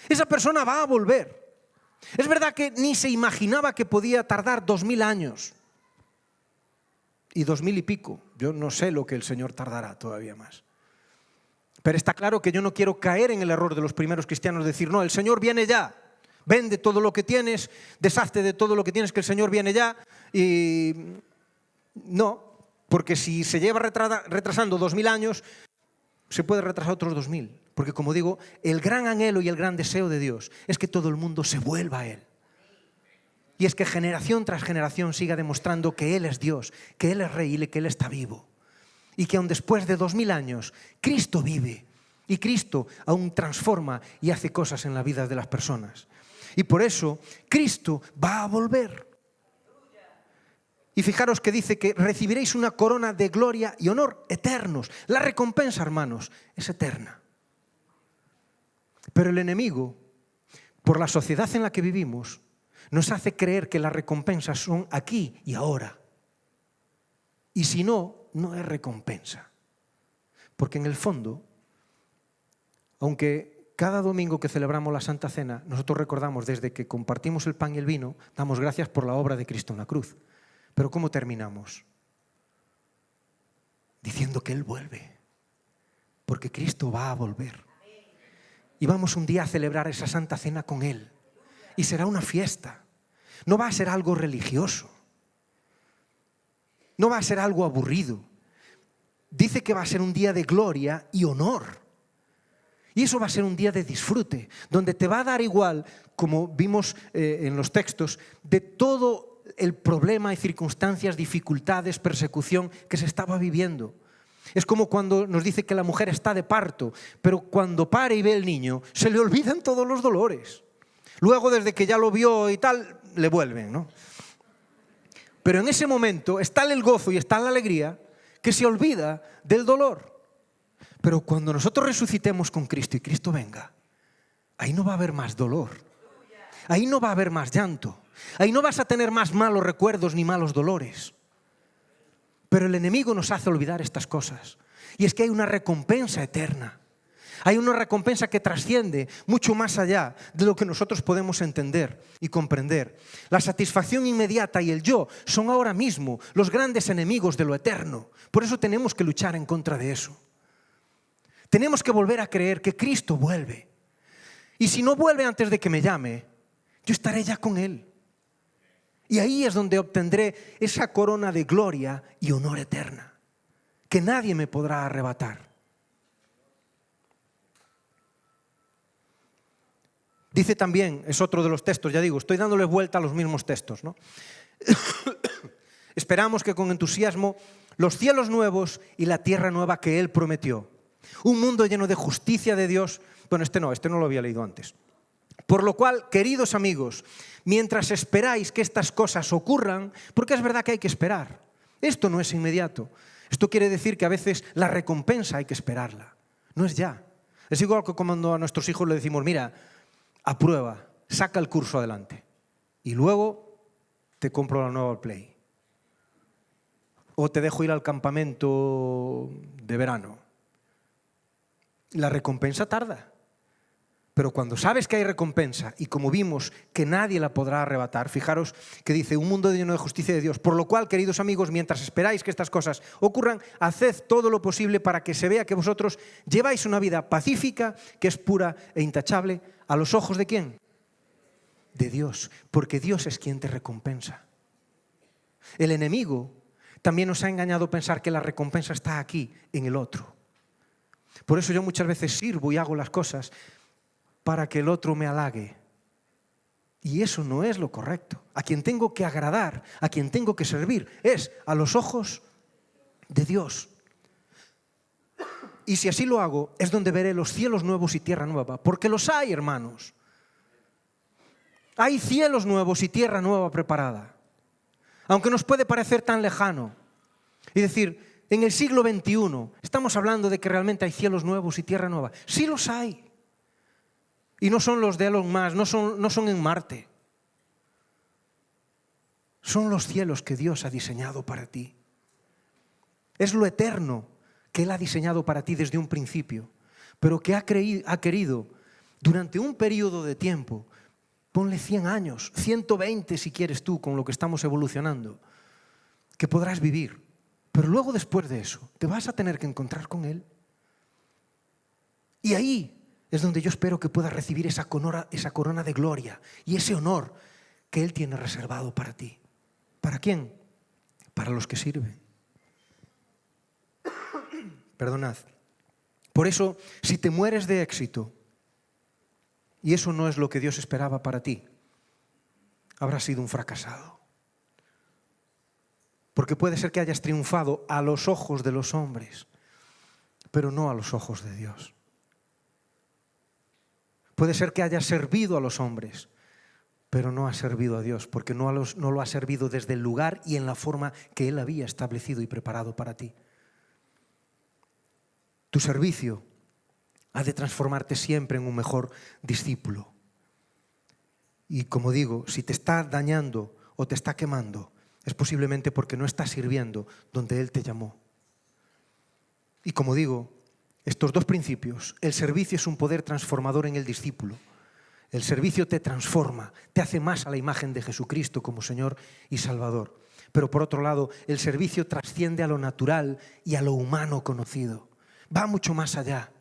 esa persona va a volver. Es verdad que ni se imaginaba que podía tardar 2000 años y 2000 y pico. Yo no sé lo que el Señor tardará todavía más. Pero está claro que yo no quiero caer en el error de los primeros cristianos de decir, no, el Señor viene ya, vende todo lo que tienes, deshazte de todo lo que tienes, que el Señor viene ya. Y no, porque si se lleva retrasando 2000 años, se puede retrasar otros 2000. Porque como digo, el gran anhelo y el gran deseo de Dios es que todo el mundo se vuelva a Él. Y es que generación tras generación siga demostrando que Él es Dios, que Él es Rey y que Él está vivo. Y que aun después de 2000 años, Cristo vive. Y Cristo aún transforma y hace cosas en la vida de las personas. Y por eso, Cristo va a volver. Y fijaros que dice que recibiréis una corona de gloria y honor eternos. La recompensa, hermanos, es eterna. Pero el enemigo, por la sociedad en la que vivimos, nos hace creer que las recompensas son aquí y ahora. Y si no, no es recompensa. Porque en el fondo, aunque cada domingo que celebramos la Santa Cena, nosotros recordamos desde que compartimos el pan y el vino, damos gracias por la obra de Cristo en la cruz. Pero ¿cómo terminamos? Diciendo que Él vuelve. Porque Cristo va a volver. Y vamos un día a celebrar esa Santa Cena con Él. Y será una fiesta. No va a ser algo religioso. No va a ser algo aburrido. Dice que va a ser un día de gloria y honor. Y eso va a ser un día de disfrute, donde te va a dar igual, como vimos en los textos, de todo el problema y circunstancias, dificultades, persecución que se estaba viviendo. Es como cuando nos dice que la mujer está de parto, pero cuando pare y ve el niño, se le olvidan todos los dolores. Luego, desde que ya lo vio y tal, le vuelven, ¿no? Pero en ese momento está el gozo y está la alegría que se olvida del dolor. Pero cuando nosotros resucitemos con Cristo y Cristo venga, ahí no va a haber más dolor. Ahí no va a haber más llanto. Ahí no vas a tener más malos recuerdos ni malos dolores. Pero el enemigo nos hace olvidar estas cosas. Y es que hay una recompensa eterna. Hay una recompensa que trasciende mucho más allá de lo que nosotros podemos entender y comprender. La satisfacción inmediata y el yo son ahora mismo los grandes enemigos de lo eterno. Por eso tenemos que luchar en contra de eso. Tenemos que volver a creer que Cristo vuelve. Y si no vuelve antes de que me llame, yo estaré ya con Él. Y ahí es donde obtendré esa corona de gloria y honor eterna, que nadie me podrá arrebatar. Dice también, es otro de los textos, ya digo, estoy dándole vuelta a los mismos textos, ¿no? Esperamos que con entusiasmo los cielos nuevos y la tierra nueva que Él prometió. Un mundo lleno de justicia de Dios. Bueno, este no lo había leído antes. Por lo cual, queridos amigos, mientras esperáis que estas cosas ocurran, porque es verdad que hay que esperar. Esto no es inmediato. Esto quiere decir que a veces la recompensa hay que esperarla. No es ya. Es igual que cuando a nuestros hijos le decimos, mira, aprueba, saca el curso adelante y luego te compro la nueva Play. O te dejo ir al campamento de verano. La recompensa tarda. Pero cuando sabes que hay recompensa, y como vimos que nadie la podrá arrebatar, fijaros que dice, un mundo lleno de justicia de Dios, por lo cual, queridos amigos, mientras esperáis que estas cosas ocurran, haced todo lo posible para que se vea que vosotros lleváis una vida pacífica, que es pura e intachable, ¿a los ojos de quién? De Dios, porque Dios es quien te recompensa. El enemigo también nos ha engañado pensar que la recompensa está aquí, en el otro. Por eso yo muchas veces sirvo y hago las cosas para que el otro me halague. Y eso no es lo correcto. A quien tengo que agradar, a quien tengo que servir, es a los ojos de Dios. Y si así lo hago, es donde veré los cielos nuevos y tierra nueva. Porque los hay, hermanos. Hay cielos nuevos y tierra nueva preparada. Aunque nos puede parecer tan lejano. Y decir, en el siglo XXI, estamos hablando de que realmente hay cielos nuevos y tierra nueva. Sí los hay. Y no son los de Elon Musk, no son en Marte. Son los cielos que Dios ha diseñado para ti. Es lo eterno que Él ha diseñado para ti desde un principio, pero que ha querido durante un periodo de tiempo, ponle 100 años, 120 si quieres tú, con lo que estamos evolucionando, que podrás vivir. Pero luego después de eso, te vas a tener que encontrar con Él. Y ahí es donde yo espero que puedas recibir esa corona de gloria y ese honor que Él tiene reservado para ti. ¿Para quién? Para los que sirven. Perdonad. Por eso, si te mueres de éxito, y eso no es lo que Dios esperaba para ti, habrás sido un fracasado. Porque puede ser que hayas triunfado a los ojos de los hombres, pero no a los ojos de Dios. Puede ser que hayas servido a los hombres, pero no has servido a Dios, porque no lo has servido desde el lugar y en la forma que Él había establecido y preparado para ti. Tu servicio ha de transformarte siempre en un mejor discípulo. Y como digo, si te está dañando o te está quemando, es posiblemente porque no estás sirviendo donde Él te llamó. Y como digo, estos dos principios, el servicio es un poder transformador en el discípulo. El servicio te transforma, te hace más a la imagen de Jesucristo como Señor y Salvador. Pero por otro lado, el servicio trasciende a lo natural y a lo humano conocido. Va mucho más allá.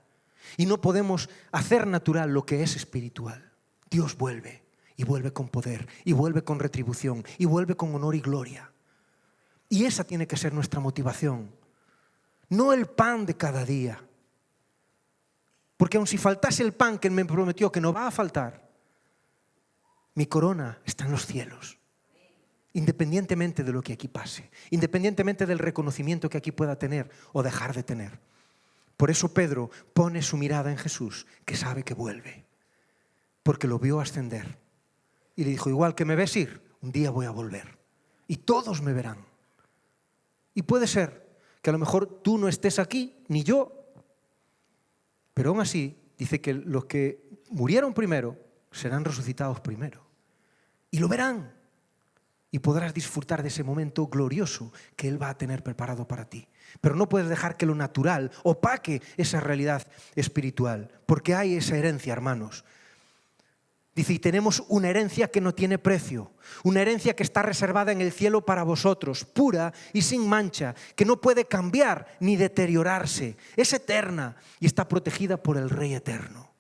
Y no podemos hacer natural lo que es espiritual. Dios vuelve, y vuelve con poder, y vuelve con retribución, y vuelve con honor y gloria. Y esa tiene que ser nuestra motivación. No el pan de cada día. Porque aun si faltase el pan que Él me prometió que no va a faltar, mi corona está en los cielos. Independientemente de lo que aquí pase, independientemente del reconocimiento que aquí pueda tener o dejar de tener. Por eso Pedro pone su mirada en Jesús, que sabe que vuelve, porque lo vio ascender. Y le dijo, igual que me ves ir, un día voy a volver. Y todos me verán. Y puede ser que a lo mejor tú no estés aquí, ni yo. Pero aún así, dice que los que murieron primero serán resucitados primero. Y lo verán. y podrás disfrutar de ese momento glorioso que Él va a tener preparado para ti. Pero no puedes dejar que lo natural opaque esa realidad espiritual, porque hay esa herencia, hermanos. Dice, y tenemos una herencia que no tiene precio, una herencia que está reservada en el cielo para vosotros, pura y sin mancha, que no puede cambiar ni deteriorarse, es eterna y está protegida por el Rey eterno.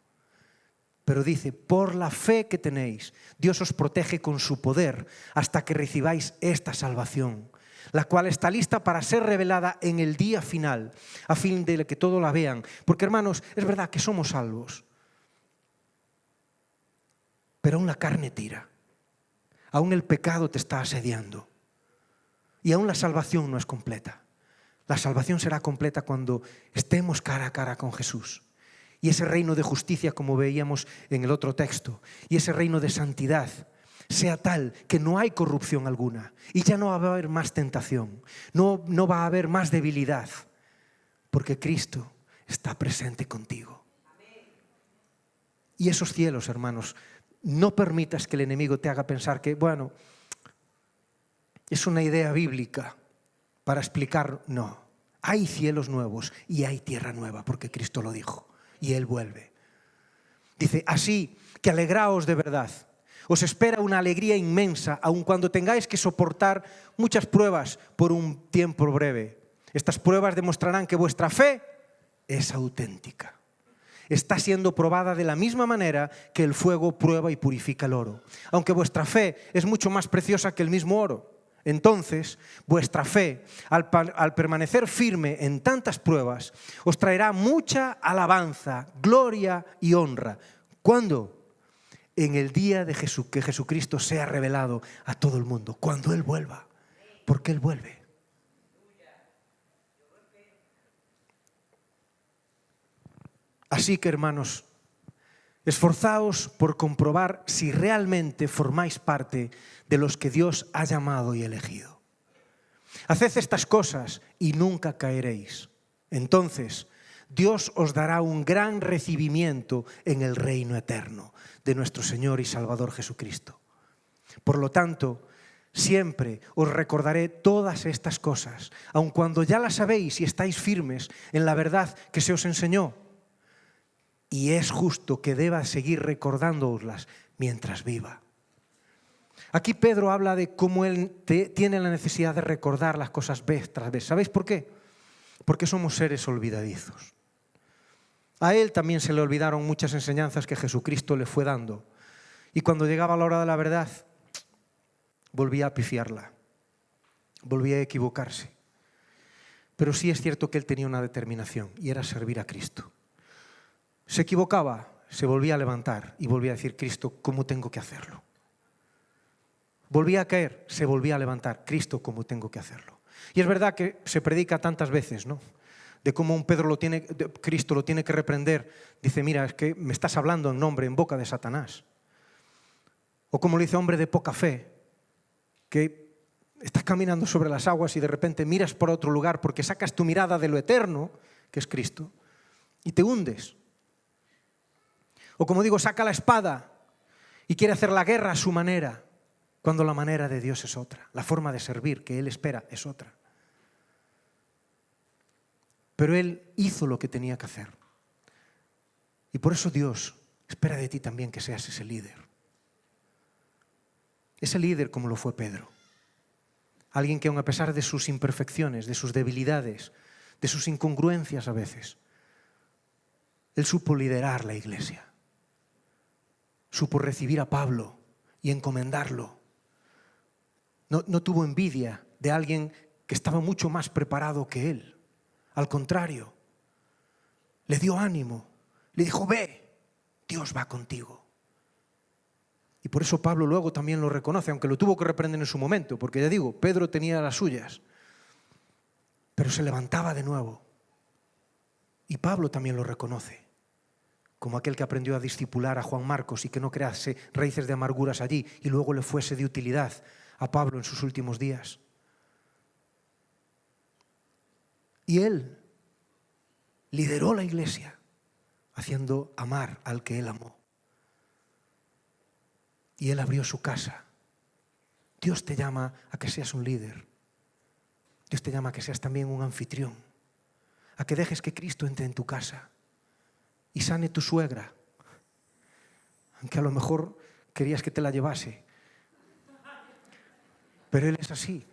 Pero dice, por la fe que tenéis, Dios os protege con su poder hasta que recibáis esta salvación, la cual está lista para ser revelada en el día final, a fin de que todos la vean. Porque, hermanos, es verdad que somos salvos, pero aún la carne tira, aún el pecado te está asediando y aún la salvación no es completa. La salvación será completa cuando estemos cara a cara con Jesús. Y ese reino de justicia, como veíamos en el otro texto, y ese reino de santidad sea tal que no hay corrupción alguna y ya no va a haber más tentación, no va a haber más debilidad, porque Cristo está presente contigo. Y esos cielos, hermanos, no permitas que el enemigo te haga pensar que, bueno, es una idea bíblica para explicar. No, hay cielos nuevos y hay tierra nueva, porque Cristo lo dijo y Él vuelve. Dice, así que alegraos de verdad. Os espera una alegría inmensa, aun cuando tengáis que soportar muchas pruebas por un tiempo breve. Estas pruebas demostrarán que vuestra fe es auténtica. Está siendo probada de la misma manera que el fuego prueba y purifica el oro. Aunque vuestra fe es mucho más preciosa que el mismo oro. Entonces, vuestra fe, al permanecer firme en tantas pruebas, os traerá mucha alabanza, gloria y honra. ¿Cuándo? En el día de que Jesucristo sea revelado a todo el mundo. Cuando Él vuelva. Porque Él vuelve. Así que, hermanos, esforzaos por comprobar si realmente formáis parte de los que Dios ha llamado y elegido. Haced estas cosas y nunca caeréis. Entonces, Dios os dará un gran recibimiento en el reino eterno de nuestro Señor y Salvador Jesucristo. Por lo tanto, siempre os recordaré todas estas cosas, aun cuando ya las sabéis y estáis firmes en la verdad que se os enseñó. Y es justo que deba seguir recordándooslas mientras viva. Aquí Pedro habla de cómo él tiene la necesidad de recordar las cosas vez tras vez. ¿Sabéis por qué? Porque somos seres olvidadizos. A él también se le olvidaron muchas enseñanzas que Jesucristo le fue dando. Y cuando llegaba la hora de la verdad, volvía a pifiarla, volvía a equivocarse. Pero sí es cierto que él tenía una determinación y era servir a Cristo. Se equivocaba, se volvía a levantar y volvía a decir, Cristo, ¿cómo tengo que hacerlo? Volvía a caer, se volvía a levantar, Cristo, ¿cómo tengo que hacerlo? Y es verdad que se predica tantas veces, ¿no? De cómo Cristo lo tiene que reprender. Dice, mira, es que me estás hablando en nombre, en boca de Satanás. O como le dice, hombre de poca fe, que estás caminando sobre las aguas y de repente miras por otro lugar porque sacas tu mirada de lo eterno, que es Cristo, y te hundes. O como digo, saca la espada y quiere hacer la guerra a su manera, cuando la manera de Dios es otra. La forma de servir que Él espera es otra. Pero Él hizo lo que tenía que hacer. Y por eso Dios espera de ti también que seas ese líder. Ese líder como lo fue Pedro. Alguien que aun a pesar de sus imperfecciones, de sus debilidades, de sus incongruencias a veces, Él supo liderar la iglesia. Supo recibir a Pablo y encomendarlo. No tuvo envidia de alguien que estaba mucho más preparado que él. Al contrario, le dio ánimo. Le dijo, ve, Dios va contigo. Y por eso Pablo luego también lo reconoce, aunque lo tuvo que reprender en su momento, porque ya digo, Pedro tenía las suyas. Pero se levantaba de nuevo. Y Pablo también lo reconoce. Como aquel que aprendió a discipular a Juan Marcos y que no crease raíces de amarguras allí y luego le fuese de utilidad a Pablo en sus últimos días. Y él lideró la iglesia haciendo amar al que él amó. Y él abrió su casa. Dios te llama a que seas un líder. Dios te llama a que seas también un anfitrión, a que dejes que Cristo entre en tu casa y sane tu suegra, aunque a lo mejor querías que te la llevase. Pero Él es así,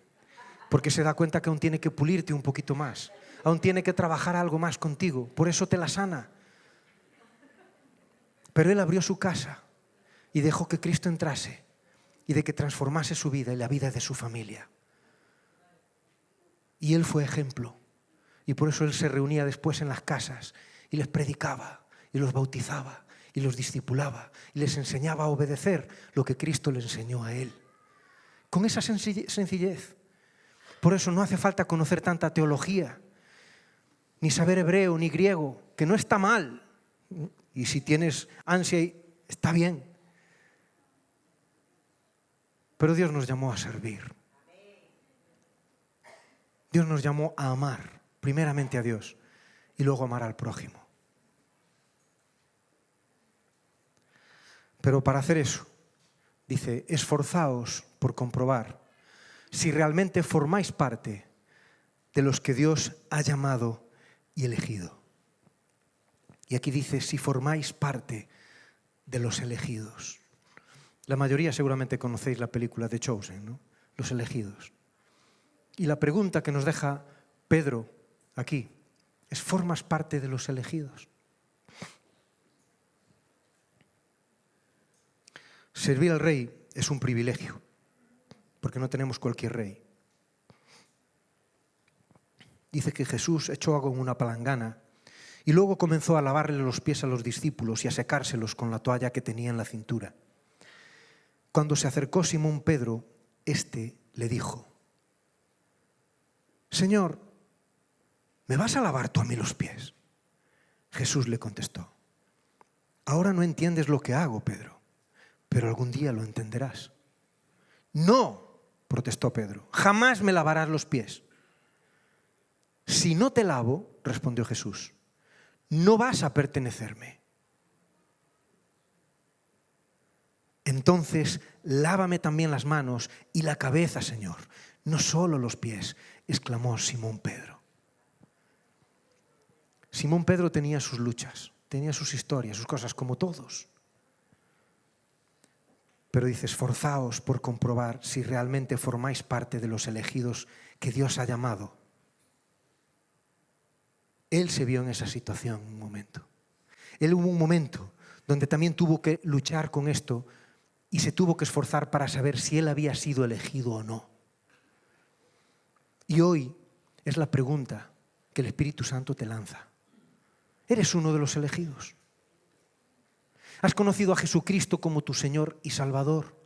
porque se da cuenta que aún tiene que pulirte un poquito más, aún tiene que trabajar algo más contigo, por eso te la sana. Pero Él abrió su casa y dejó que Cristo entrase y de que transformase su vida y la vida de su familia. Y Él fue ejemplo. Y por eso Él se reunía después en las casas y les predicaba y los bautizaba y los discipulaba y les enseñaba a obedecer lo que Cristo le enseñó a Él. Con esa sencillez. Por eso no hace falta conocer tanta teología, ni saber hebreo ni griego, que no está mal. Y si tienes ansia, está bien. Pero Dios nos llamó a servir. Dios nos llamó a amar, primeramente a Dios, y luego amar al prójimo. Pero para hacer eso, dice, esforzaos por comprobar si realmente formáis parte de los que Dios ha llamado y elegido. Y aquí dice, si formáis parte de los elegidos. La mayoría seguramente conocéis la película The Chosen, ¿no? Los elegidos. Y la pregunta que nos deja Pedro aquí es, ¿formas parte de los elegidos? Servir al rey es un privilegio, porque no tenemos cualquier rey. Dice que Jesús echó agua en una palangana y luego comenzó a lavarle los pies a los discípulos y a secárselos con la toalla que tenía en la cintura. Cuando se acercó Simón Pedro, éste le dijo, Señor, ¿me vas a lavar tú a mí los pies? Jesús le contestó, ahora no entiendes lo que hago, Pedro, pero algún día lo entenderás. No, protestó Pedro, jamás me lavarás los pies. Si no te lavo, respondió Jesús, no vas a pertenecerme. Entonces, lávame también las manos y la cabeza, Señor, no solo los pies, exclamó Simón Pedro. Simón Pedro tenía sus luchas, tenía sus historias, sus cosas, como todos. Pero dice, esforzaos por comprobar si realmente formáis parte de los elegidos que Dios ha llamado. Él se vio en esa situación un momento. Él hubo un momento donde también tuvo que luchar con esto y se tuvo que esforzar para saber si él había sido elegido o no. Y hoy es la pregunta que el Espíritu Santo te lanza. ¿Eres uno de los elegidos? ¿Has conocido a Jesucristo como tu Señor y Salvador?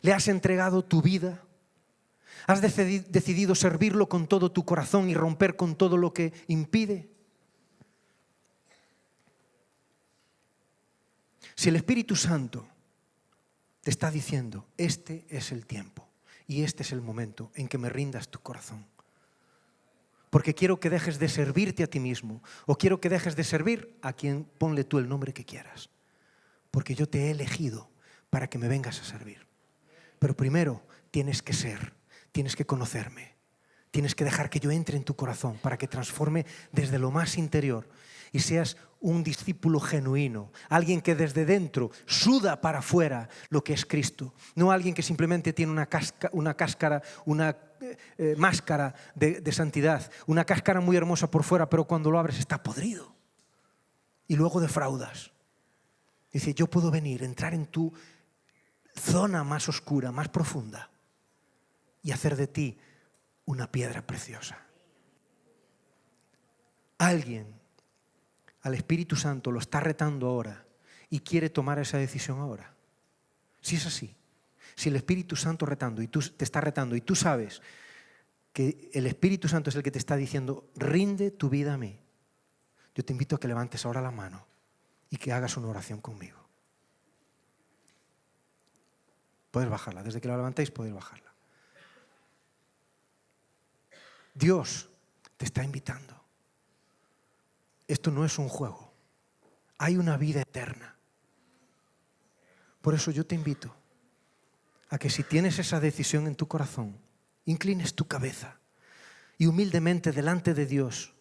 ¿Le has entregado tu vida? ¿Has decidido servirlo con todo tu corazón y romper con todo lo que impide? Si el Espíritu Santo te está diciendo, este es el tiempo y este es el momento en que me rindas tu corazón, porque quiero que dejes de servirte a ti mismo o quiero que dejes de servir a quien ponle tú el nombre que quieras, porque yo te he elegido para que me vengas a servir. Pero primero tienes que ser, tienes que conocerme, tienes que dejar que yo entre en tu corazón para que transforme desde lo más interior y seas un discípulo genuino, alguien que desde dentro suda para afuera lo que es Cristo, no alguien que simplemente tiene una máscara de santidad, una cáscara muy hermosa por fuera, pero cuando lo abres está podrido y luego defraudas. Dice, yo puedo venir, entrar en tu zona más oscura, más profunda y hacer de ti una piedra preciosa. Alguien al Espíritu Santo lo está retando ahora y quiere tomar esa decisión ahora. Si es así, si el Espíritu Santo te está retando y tú sabes que el Espíritu Santo es el que te está diciendo, rinde tu vida a mí, yo te invito a que levantes ahora la mano y que hagas una oración conmigo. Puedes bajarla, desde que la levantéis podéis bajarla. Dios te está invitando. Esto no es un juego. Hay una vida eterna. Por eso yo te invito a que si tienes esa decisión en tu corazón, inclines tu cabeza y humildemente delante de Dios,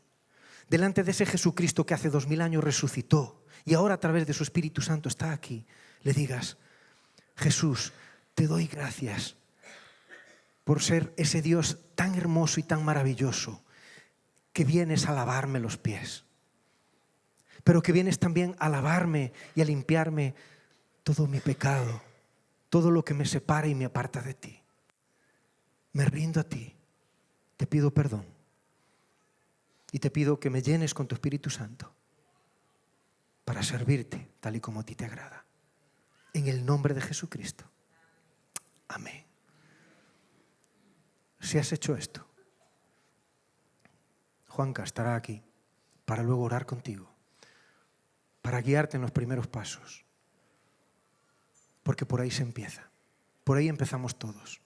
delante de ese Jesucristo que hace 2000 años resucitó y ahora a través de su Espíritu Santo está aquí, le digas: Jesús, te doy gracias por ser ese Dios tan hermoso y tan maravilloso, que vienes a lavarme los pies, pero que vienes también a lavarme y a limpiarme todo mi pecado, todo lo que me separa y me aparta de ti. Me rindo a ti, te pido perdón y te pido que me llenes con tu Espíritu Santo para servirte tal y como a ti te agrada. En el nombre de Jesucristo. Amén. Si has hecho esto, Juanca estará aquí para luego orar contigo, para guiarte en los primeros pasos, porque por ahí se empieza, por ahí empezamos todos.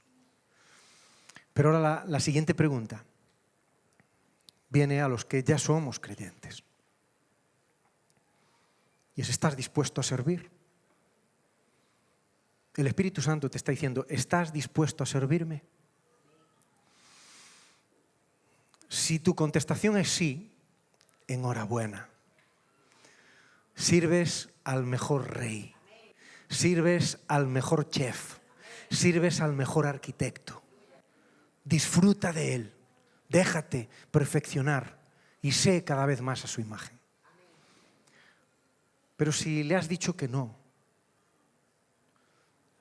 Pero ahora la siguiente pregunta viene a los que ya somos creyentes. Y es: ¿estás dispuesto a servir? El Espíritu Santo te está diciendo: ¿estás dispuesto a servirme? Si tu contestación es sí, enhorabuena. Sirves al mejor rey, sirves al mejor chef, sirves al mejor arquitecto. Disfruta de él, déjate perfeccionar y sé cada vez más a su imagen. Pero si le has dicho que no,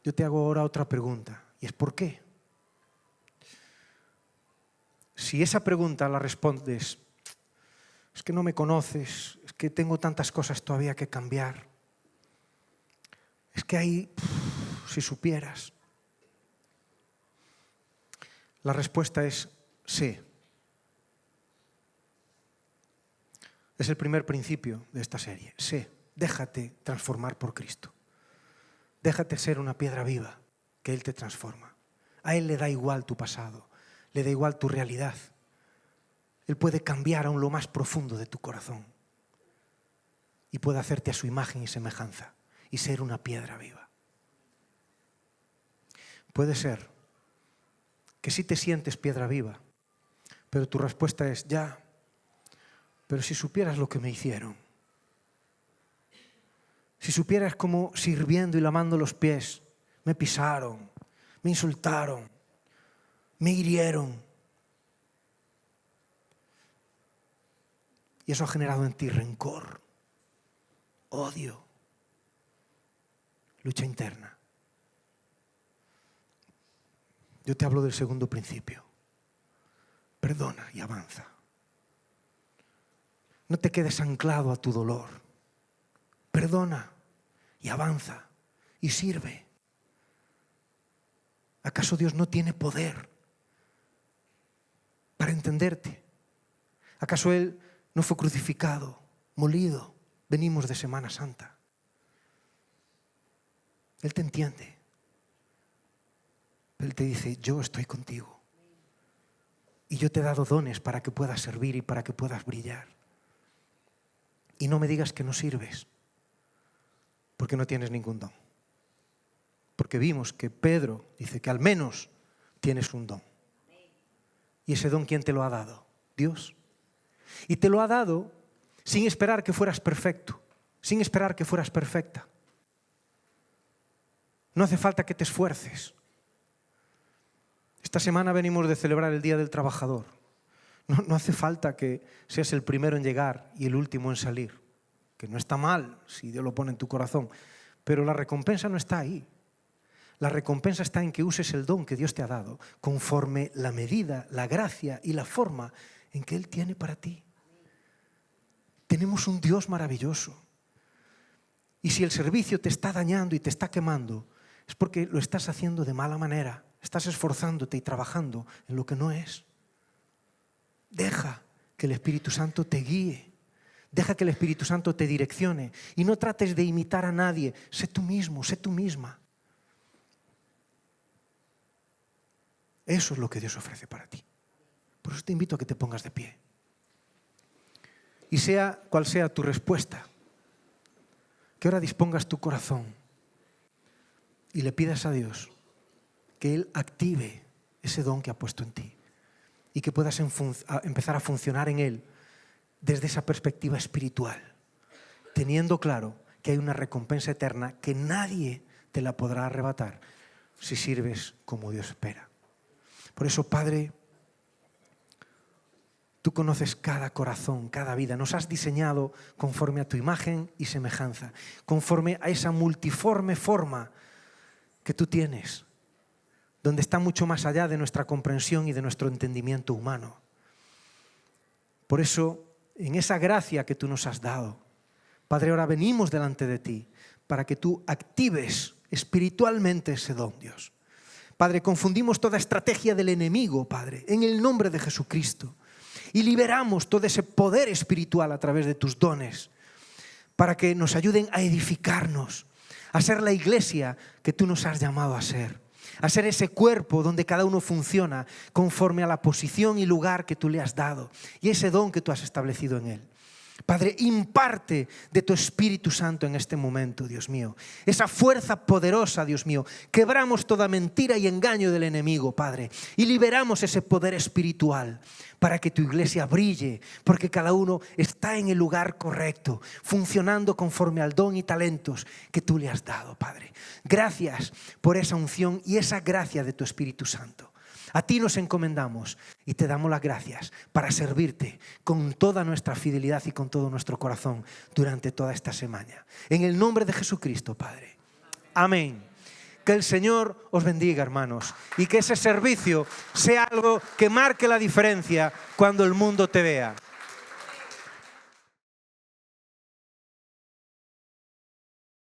yo te hago ahora otra pregunta, y es: ¿por qué? Si esa pregunta la respondes: es que no me conoces, es que tengo tantas cosas todavía que cambiar, es que ahí, si supieras. La respuesta es: sí. Es el primer principio de esta serie. Sí, déjate transformar por Cristo. Déjate ser una piedra viva, que Él te transforma. A Él le da igual tu pasado, le da igual tu realidad. Él puede cambiar aún lo más profundo de tu corazón y puede hacerte a su imagen y semejanza y ser una piedra viva. Puede ser que sí te sientes piedra viva, pero tu respuesta es: ya, pero si supieras lo que me hicieron, si supieras cómo sirviendo y lavando los pies me pisaron, me insultaron, me hirieron. Y eso ha generado en ti rencor, odio, lucha interna. Yo te hablo del segundo principio. Perdona y avanza. No te quedes anclado a tu dolor. Perdona y avanza y sirve. ¿Acaso Dios no tiene poder para entenderte? ¿Acaso Él no fue crucificado, molido? Venimos de Semana Santa. Él te entiende. Él te dice: yo estoy contigo. Y yo te he dado dones para que puedas servir y para que puedas brillar. Y no me digas que no sirves, porque no tienes ningún don. Porque vimos que Pedro dice que al menos tienes un don. ¿Y ese don quién te lo ha dado? Dios. Y te lo ha dado sin esperar que fueras perfecto, sin esperar que fueras perfecta. No hace falta que te esfuerces. Esta semana venimos de celebrar el Día del Trabajador. No hace falta que seas el primero en llegar y el último en salir, que no está mal si Dios lo pone en tu corazón, pero la recompensa no está ahí. La recompensa está en que uses el don que Dios te ha dado conforme la medida, la gracia y la forma en que Él tiene para ti. Tenemos un Dios maravilloso. Y si el servicio te está dañando y te está quemando, es porque lo estás haciendo de mala manera. Estás esforzándote y trabajando en lo que no es. Deja que el Espíritu Santo te guíe. Deja que el Espíritu Santo te direccione. Y no trates de imitar a nadie. Sé tú mismo, sé tú misma. Eso es lo que Dios ofrece para ti. Por eso te invito a que te pongas de pie. Y sea cual sea tu respuesta, que ahora dispongas tu corazón y le pidas a Dios que Él active ese don que ha puesto en ti y que puedas empezar a funcionar en Él desde esa perspectiva espiritual, teniendo claro que hay una recompensa eterna que nadie te la podrá arrebatar si sirves como Dios espera. Por eso, Padre, tú conoces cada corazón, cada vida. Nos has diseñado conforme a tu imagen y semejanza, conforme a esa multiforme forma que tú tienes, donde está mucho más allá de nuestra comprensión y de nuestro entendimiento humano. Por eso, en esa gracia que tú nos has dado, Padre, ahora venimos delante de ti para que tú actives espiritualmente ese don, Dios. Padre, confundimos toda estrategia del enemigo, Padre, en el nombre de Jesucristo. Y liberamos todo ese poder espiritual a través de tus dones para que nos ayuden a edificarnos, a ser la iglesia que tú nos has llamado a ser ese cuerpo donde cada uno funciona conforme a la posición y lugar que tú le has dado y ese don que tú has establecido en él. Padre, imparte de tu Espíritu Santo en este momento, Dios mío. Esa fuerza poderosa, Dios mío. Quebramos toda mentira y engaño del enemigo, Padre. Y liberamos ese poder espiritual para que tu iglesia brille. Porque cada uno está en el lugar correcto, funcionando conforme al don y talentos que tú le has dado, Padre. Gracias por esa unción y esa gracia de tu Espíritu Santo. A ti nos encomendamos y te damos las gracias para servirte con toda nuestra fidelidad y con todo nuestro corazón durante toda esta semana. En el nombre de Jesucristo, Padre. Amén. Que el Señor os bendiga, hermanos, y que ese servicio sea algo que marque la diferencia cuando el mundo te vea.